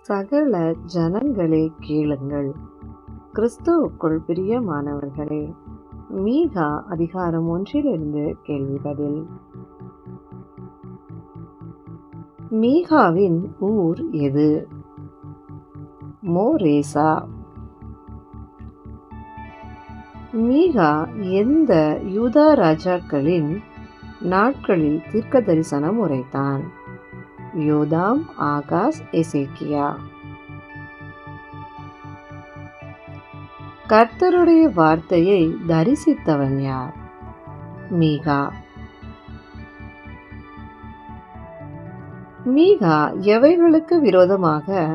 சகல ஜனங்களே கேளுங்கள். கிறிஸ்துவுக்குள் பிரியமானவர்களே, மீகா அதிகாரம் 1 கேள்வி பதில். மீகாவின் ஊர் எது? மோரேசா. மீகா எந்த யூதா ராஜாக்களின் நாட்களில் தீர்க்க தரிசனம் உரைத்தான்? யோதாம், ஆகாஸ், எசேக்கியா. கர்த்தருடைய வார்த்தையை தரிசித்தவன் யார்? மீகா. மீகா எவைகளுக்கு விரோதமாக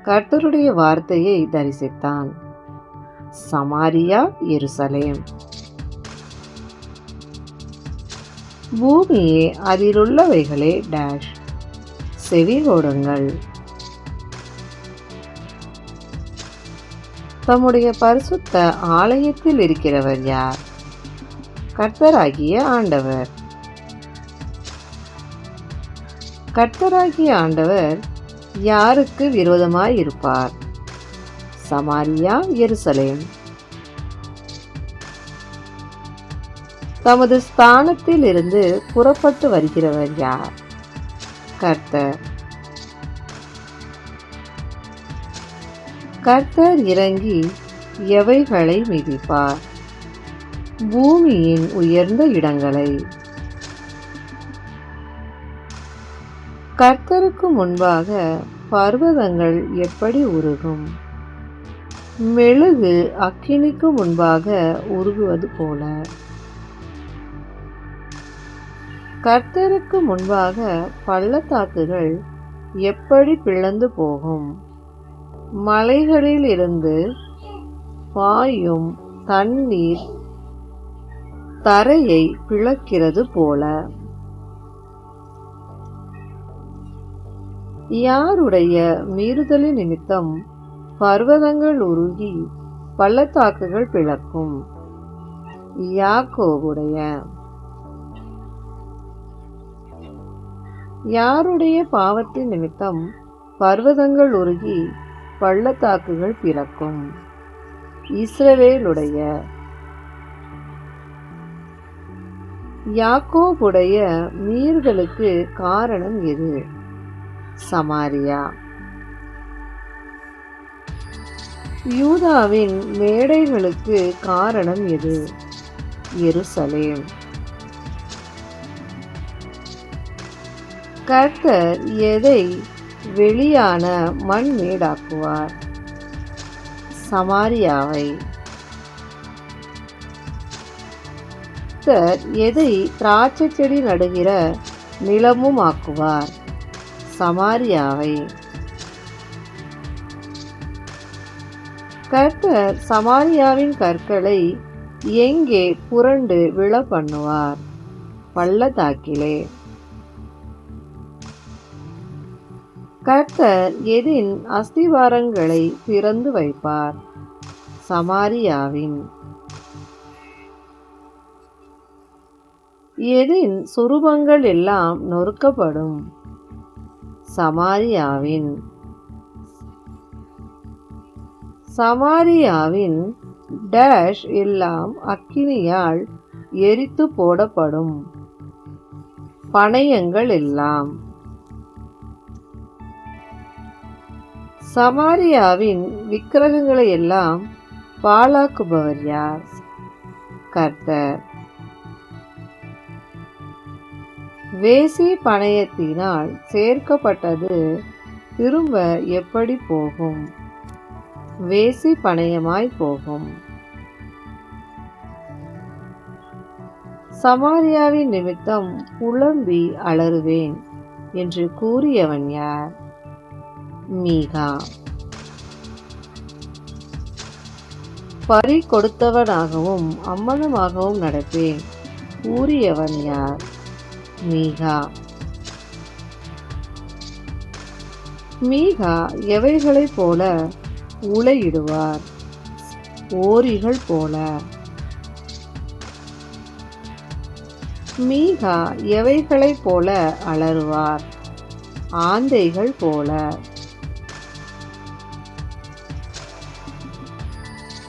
கர்த்தருடைய வார்த்தையை தரிசித்தான்? சமாரியா, எருசலேம். பூமியே அதிலுள்ளவைகளே டேஷ் செவி கொடுங்கள். தம்முடைய பரிசுத்த ஆலயத்தில் இருக்கிறவர் யார்? கர்த்தராகிய ஆண்டவர். கர்த்தராகிய ஆண்டவர் யாருக்கு விரோதமாய் இருப்பார்? சமாரியா, எருசலேம். தமது ஸ்தானத்தில் இருந்து புறப்பட்டு வருகிறவர் யார்? கர்த்தர். கர்த்தர் இறங்கி எவைகளை மிதிப்பார்? பூமியின் உயர்ந்த இடங்களை. கர்த்தருக்கு முன்பாக பர்வதங்கள் எப்படி உருகும்? மெழுகு அக்கினிக்கு முன்பாக உருகுவது போல. கர்த்தருக்கு முன்பாக பள்ளத்தாக்குகள் எப்படி பிளந்து போகும்? மலைகளில் இருந்து பாயும் தண்ணீர் தரையை பிளக்கிறது போல. யாருடைய மீறுதலின் நிமித்தம் பர்வதங்கள் உருகி பள்ளத்தாக்குகள் பிளக்கும்? யாக்கோபுடைய. யாருடைய பாவத்தின் நிமித்தம் பர்வதங்கள் உருகி பள்ளத்தாக்குகள் பிளக்கும்? இஸ்ரவேலுடைய. யாக்கோபுடைய மீறுதலுக்கு காரணம் எது? சமாரியா. யூதாவின் மேடைகளுக்கு காரணம் எது? எருசலேம். கர்த்தர் எதை வெளியான மண்மேடாக்குவார்? சமாரியாவை. கர்த்தர் எதை திராட்சை செடி நடுகிற நிலமும் ஆக்குவார்? சமாரியாவை. கர்த்தர் சமாரியாவின் கற்களை எங்கே புரண்டு விழ பண்ணுவார்? பள்ளத்தாக்கிலே. கர்த்தர் எதின் அஸ்திவாரங்களை திறந்து வைப்பார்? சமாரியாவின். எதின் சுரூபங்கள் எல்லாம் நொறுக்கப்படும்? சமாரியாவின். சமாரியாவின் டேஷ் எல்லாம் அக்கினியால் எரித்து போடப்படும்? பணயங்கள் எல்லாம். சமாரியாவின் விக்கிரகங்களை எல்லாம் பாழாக்குபவர் யார்? கர்த்தர். வேசி பணயத்தினால் சேர்க்கப்பட்டது திரும்ப எப்படி போகும்? வேசி பணயமாய் போகும். சமாரியாவின் நிமித்தம் புலம்பி அலறுவேன் என்று கூறியவன் யார்? மீகா. பறி கொடுத்தவனாகவும் அம்மனமாகவும் நடப்பேன் கூறியவன் யார்? மீகா. மீகா எவைகளைப் போல உளையிடுவார்? ஓரிகள் போல. மீகா எவைகளைப் போல அலறுவார்? ஆந்தைகள் போல.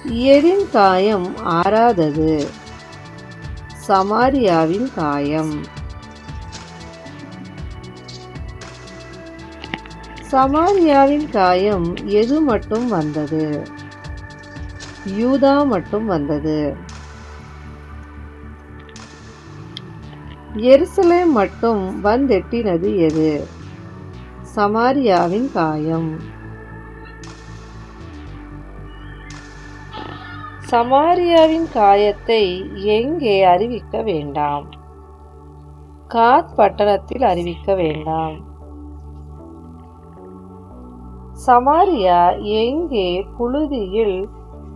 எதின் காயம் ஆறாதது? சமாரியாவின் காயம். சமாரியாவின் காயம் எது மட்டும் வந்தது? யூதா மட்டும் வந்தது. எருசலேம் மட்டும் வந்தெட்டினது எது? சமாரியாவின் காயம். சமாரியாவின் காயத்தை எங்கே அறிவிக்க வேண்டாம்? காத் பட்டணத்தில் அறிவிக்க வேண்டாம். சமாரியா எங்கே புழுதியில்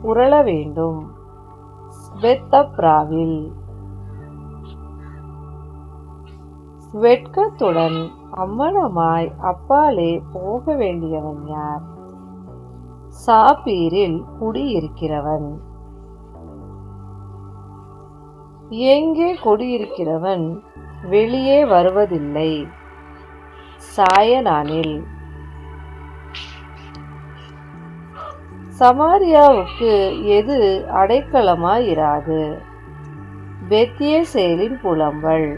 உருள வேண்டும்? பெத்தப்ராவில். வெட்கத்துடன் அம்மனமாய் அப்பாலே போக வேண்டியவன் யார்? சாப்பீரில் குடியிருக்கிறவன். எங்கே குடியிருக்கிறவன் வெளியே வருவதில்லை? சாயனானில். சமாரியாவுக்கு எது அடைக்கலமாயிராது? பெத்யேசேலின் புலம்பல்.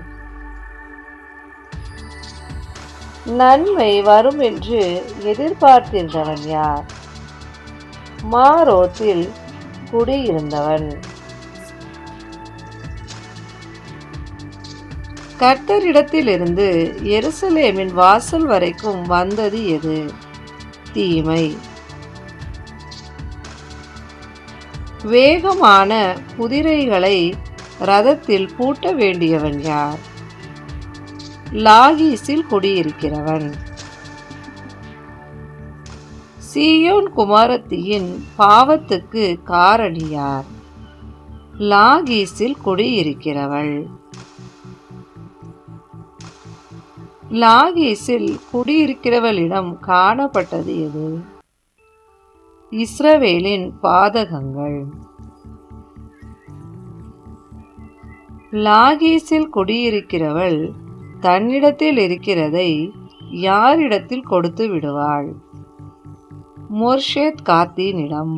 நன்மை வரும் என்று எதிர்பார்த்திருந்தவன் யார்? மாரோத்தில் குடியிருந்தவன். கர்த்தரிடத்திலிருந்து எருசலேமின் வாசல் வரைக்கும் வந்தது எது? தீமை. வேகமான குதிரைகளை ரதத்தில் பூட்ட வேண்டியவன் யார்? லாகீசில் குடியிருக்கிறவன். சீயோன் குமாரத்தியின் பாவத்துக்கு காரணி யார்? லாகீசில் குடியிருக்கிறவள். லாகீசில் குடியிருக்கிறவளிடம் காணப்பட்டது எது? இஸ்ரவேலின் பாதகங்கள். லாகீசில் குடியிருக்கிறவள் தன்னிடத்தில் இருக்கிறதை யாரிடத்தில் கொடுத்து விடுவாள்? மொர்ஷேத் காத்தினிடம்.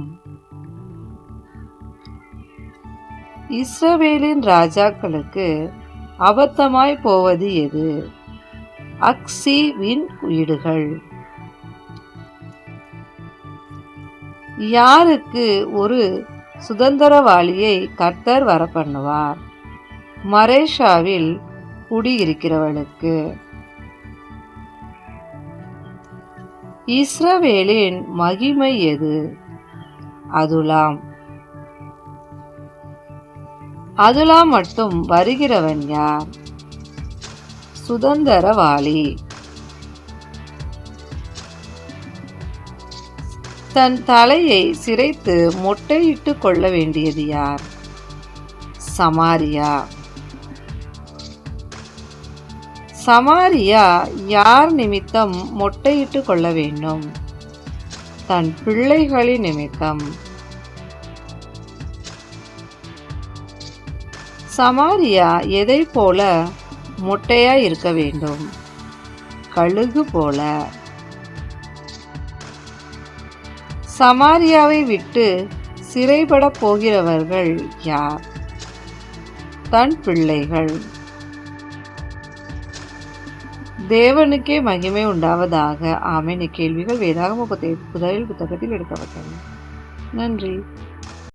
இஸ்ரவேலின் ராஜாக்களுக்கு அபத்தமாய் போவது எது? அக்சீவின் வீடுகள். யாருக்கு ஒரு சுதந்திரவாளியை கர்த்தர் வரப்பண்ணுவார்? மரேஷாவில் குடியிருக்கிறவளுக்கு. இஸ்ரவேலின் மகிமை எது? அதுலாம். அதுலாம் மட்டும் வருகிறவன் யார்? சுதந்திரவாளி. தன் தலையை சிரைத்து மொட்டையிட்டு கொள்ள வேண்டியது யார்? சமாரியா. சமாரியா யார் நிமித்தம் மொட்டையிட்டு கொள்ள வேண்டும்? தன் பிள்ளைகளின் நிமித்தம். சமாரியா எதை போல மொட்டையாய் இருக்க வேண்டும்? கழுகு போல. சமாரியாவை விட்டு சிறைப்பட போகிறவர்கள் யார்? தன் பிள்ளைகள். தேவனுக்கே மகிமை உண்டாவதாக. ஆமென். இக்கேள்விகள் வேதாகம புத்தகத்தில் எடுக்கப்பட்டன. நன்றி.